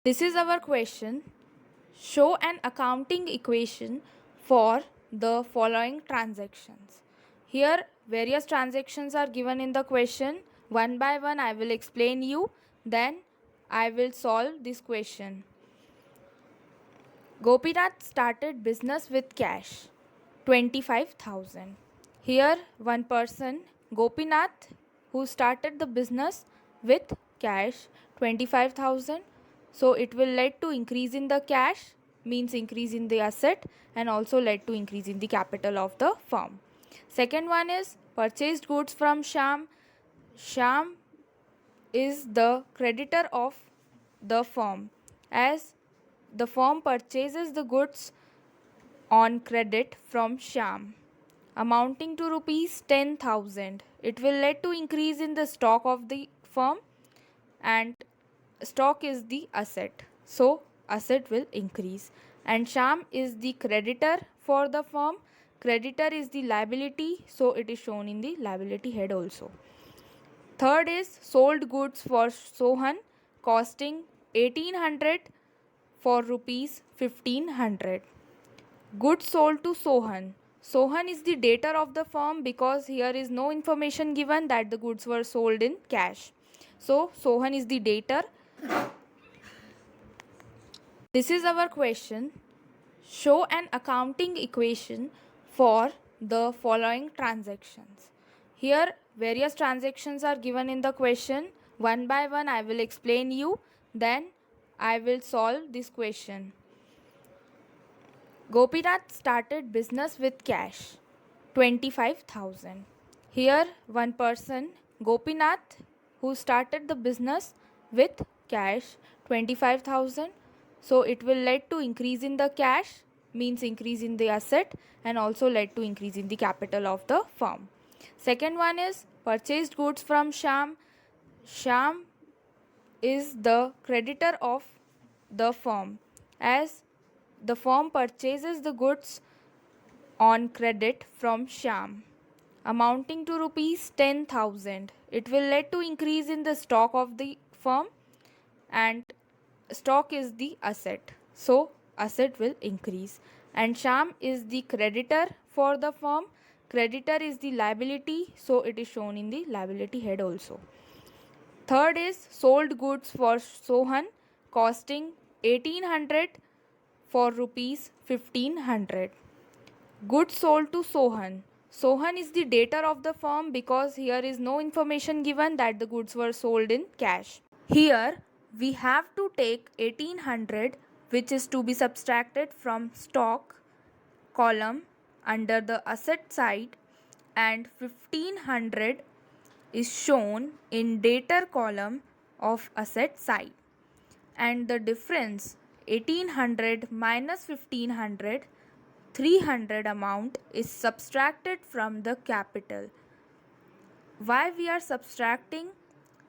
This is our question. Show an accounting equation for the following transactions. Here, various transactions are given in the question. One by one, I will explain you. Then, I will solve this question. Gopinath started business with cash 25,000. Here, one person, Gopinath, who started the business with cash 25,000. So, it will lead to increase in the cash, means increase in the asset, and also led to increase in the capital of the firm. Second one is purchased goods from Sham. Sham is the creditor of the firm, as the firm purchases the goods on credit from Sham amounting to rupees 10,000. It will lead to increase in the stock of the firm, and stock is the asset, so asset will increase. And Sham is the creditor for the firm. Creditor is the liability, so it is shown in the liability head also. Third is sold goods for Sohan costing 1800 for rupees 1500. Goods sold to Sohan. Sohan is the debtor of the firm because here is no information given that the goods were sold in cash. So Sohan is the debtor. This is our question. Show an accounting equation for the following transactions. Here, various transactions are given in the question. One by one, I will explain you. Then, I will solve this question. Gopinath started business with cash 25,000. Here, one person, Gopinath, who started the business with cash 25,000. So, it will lead to increase in the cash, means increase in the asset, and also led to increase in the capital of the firm. Second one is purchased goods from Sham. Sham is the creditor of the firm, as the firm purchases the goods on credit from Sham amounting to rupees 10,000. It will lead to increase in the stock of the firm, and stock is the asset, so asset will increase. And Sham is the creditor for the firm. Creditor is the liability, so it is shown in the liability head also. Third is sold goods for Sohan costing 1800 for rupees 1500. Goods sold to Sohan. Sohan is the debtor of the firm because here is no information given that the goods were sold in cash. Here we have to take 1800, which is to be subtracted from stock column under the asset side, and 1500 is shown in debtor column of asset side. And the difference 1800 minus 1500, 300 amount is subtracted from the capital. Why we are subtracting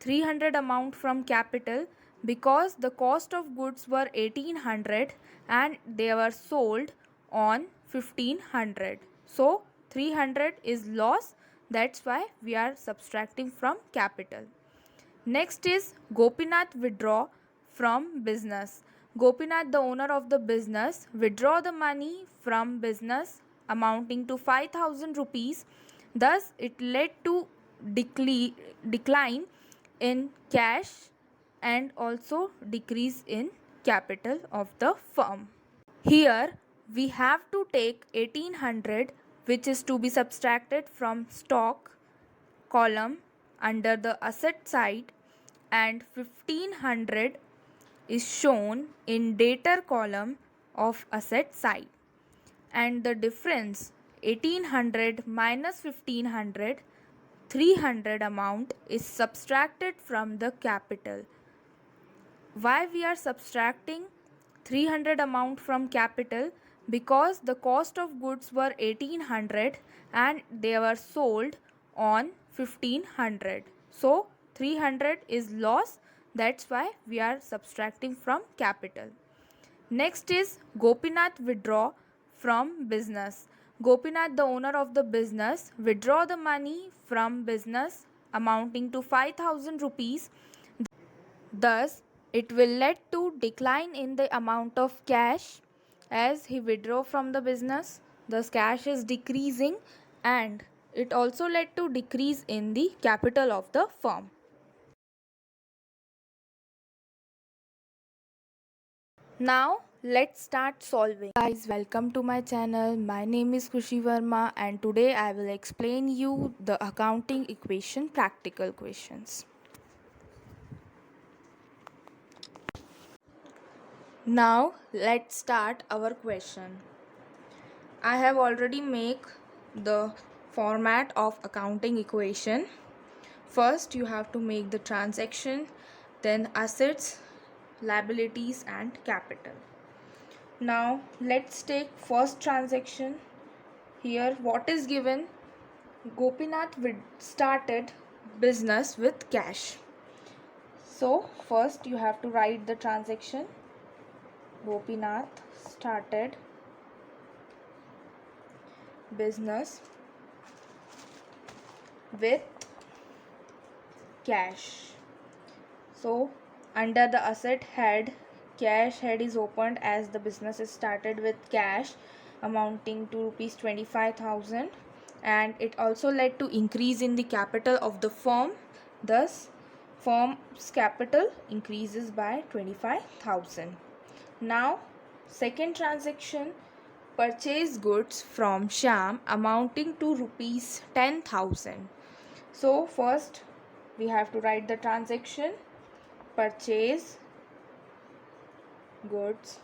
300 amount from capital? Because the cost of goods were 1800 and they were sold on 1500. So 300 is loss, that's why we are subtracting from capital. Next is Gopinath withdraw from business. Gopinath, the owner of the business, withdraw the money from business amounting to 5,000 rupees. Thus, it led to decline in cash and also decrease in capital of the firm. Here, we have to take 1800, which is to be subtracted from stock column under the asset side, and 1500 is shown in debtor column of asset side. And the difference 1800 minus 1500, 300 amount is subtracted from the capital. Why we are subtracting 300 amount from capital? Because the cost of goods were 1800 and they were sold on 1500. So 300 is loss, that's why we are subtracting from capital. Next is Gopinath withdraw from business. Gopinath, the owner of the business, withdraw the money from business amounting to 5,000 rupees. Thus, It will lead to decline in the amount of cash as he withdraw from the business. Thus cash is decreasing, and it also led to decrease in the capital of the firm. Now let's start solving. Guys, welcome to my channel. My name is Khushi Verma, and today I will explain you the accounting equation practical questions. Now let's start our question. I have already made the format of accounting equation. First you have to make the transaction, then assets, liabilities and capital. Now let's take first transaction. Here what is given? Gopinath started business with cash. So first you have to write the transaction. Gopinath started business with cash. So under the asset head, cash head is opened as the business is started with cash amounting to rupees 25,000, and it also led to increase in the capital of the firm. Thus firm's capital increases by 25,000. Now second transaction, purchase goods from Shyam amounting to rupees 10,000. So first we have to write the transaction. Purchase goods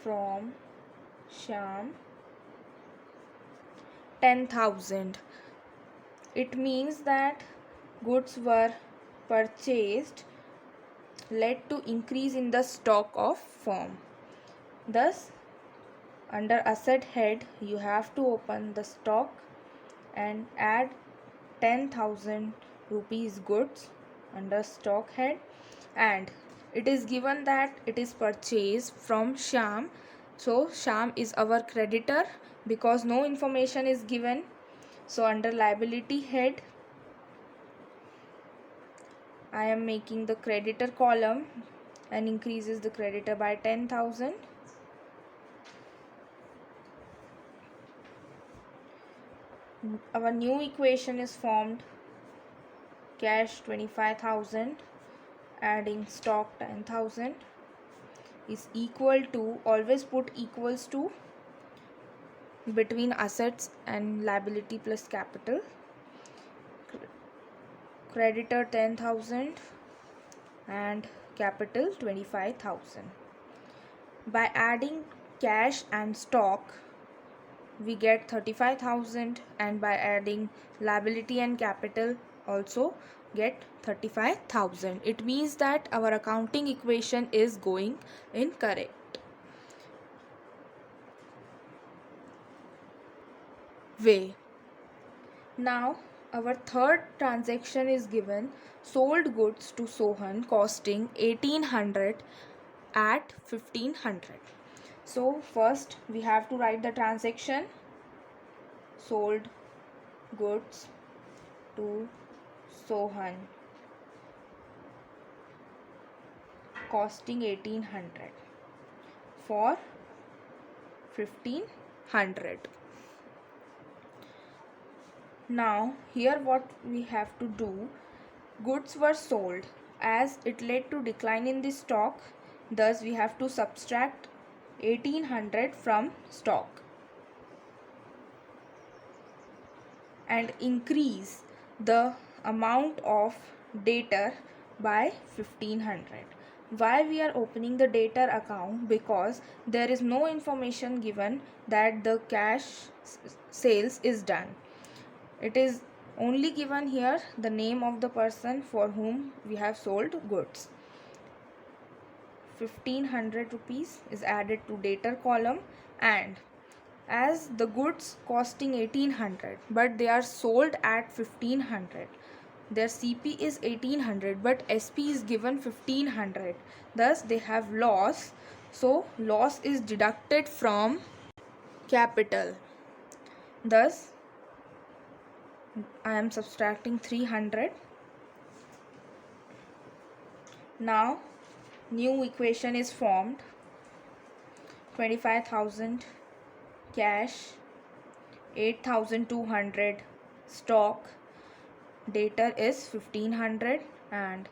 from Shyam 10,000. It means that goods were purchased led to increase in the stock of firm. Thus under asset head you have to open the stock and add 10,000 rupees goods under stock head, and it is given that it is purchased from Shyam. So Shyam is our creditor because no information is given. So under liability head I am making the creditor column and increases the creditor by 10,000. Our new equation is formed. Cash 25,000 adding stock 10,000 is equal to, always put equals to between assets and liability plus capital. Creditor 10,000 and capital 25,000. By adding cash and stock we get 35,000, and by adding liability and capital also get 35,000. It means that our accounting equation is going in correct way. Now our third transaction is given. Sold goods to Sohan costing 1800 at 1500. So first we have to write the transaction. Sold goods to Sohan costing 1800 for 1500. Now here what we have to do, goods were sold as it led to decline in the stock. Thus we have to subtract 1800 from stock and increase the amount of debtor by 1500. Why we are opening the debtor account? Because there is no information given that the cash sales is done. It is only given here the name of the person for whom we have sold goods. 1500 rupees is added to debtor column, and as the goods costing 1800 but they are sold at 1500, their CP is 1800 but SP is given 1500, thus they have loss. So loss is deducted from capital. Thus I am subtracting 300 Now new equation is formed. 25,000 cash, 8,200 stock, debtor is 1,500 and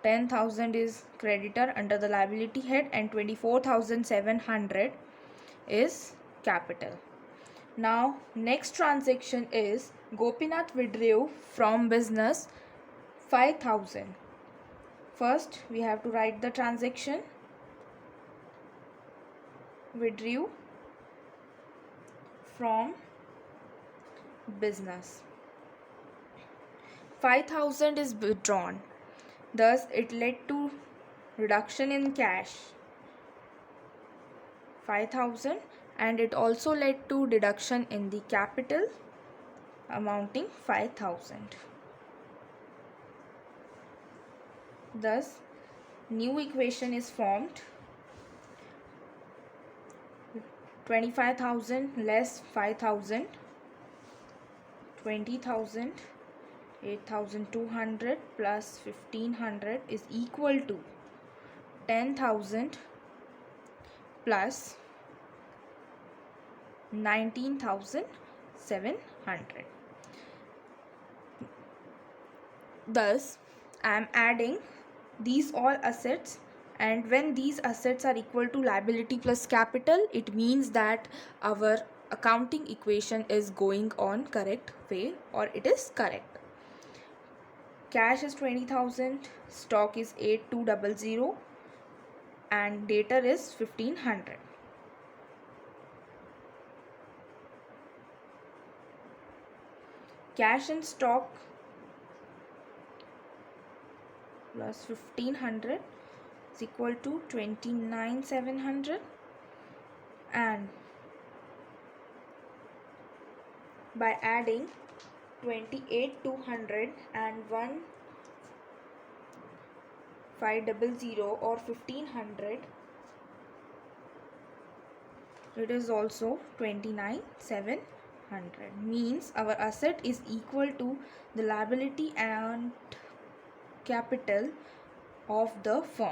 10,000 is creditor under the liability head and 24,700 is capital. Now next transaction is Gopinath withdrew from business 5,000. First we have to write the transaction. Withdrew from business. 5,000 is withdrawn. Thus it led to reduction in cash 5,000 and it also led to deduction in the capital amounting 5,000. Thus new equation is formed. 25,000 less 5,000, 20,000, 8,200 plus 1,500 is equal to 10,000 plus 19,700. Thus I am adding these all assets, and when these assets are equal to liability plus capital, it means that our accounting equation is going on correct way, or it is correct. Cash is 20,000, stock is 8,200 and debtor is 1,500. Cash and stock plus 1,500 is equal to 29,700, and by adding 28,200 and 1,500 or 1,500, it is also 29,700. Means our asset is equal to the liability and capital of the firm.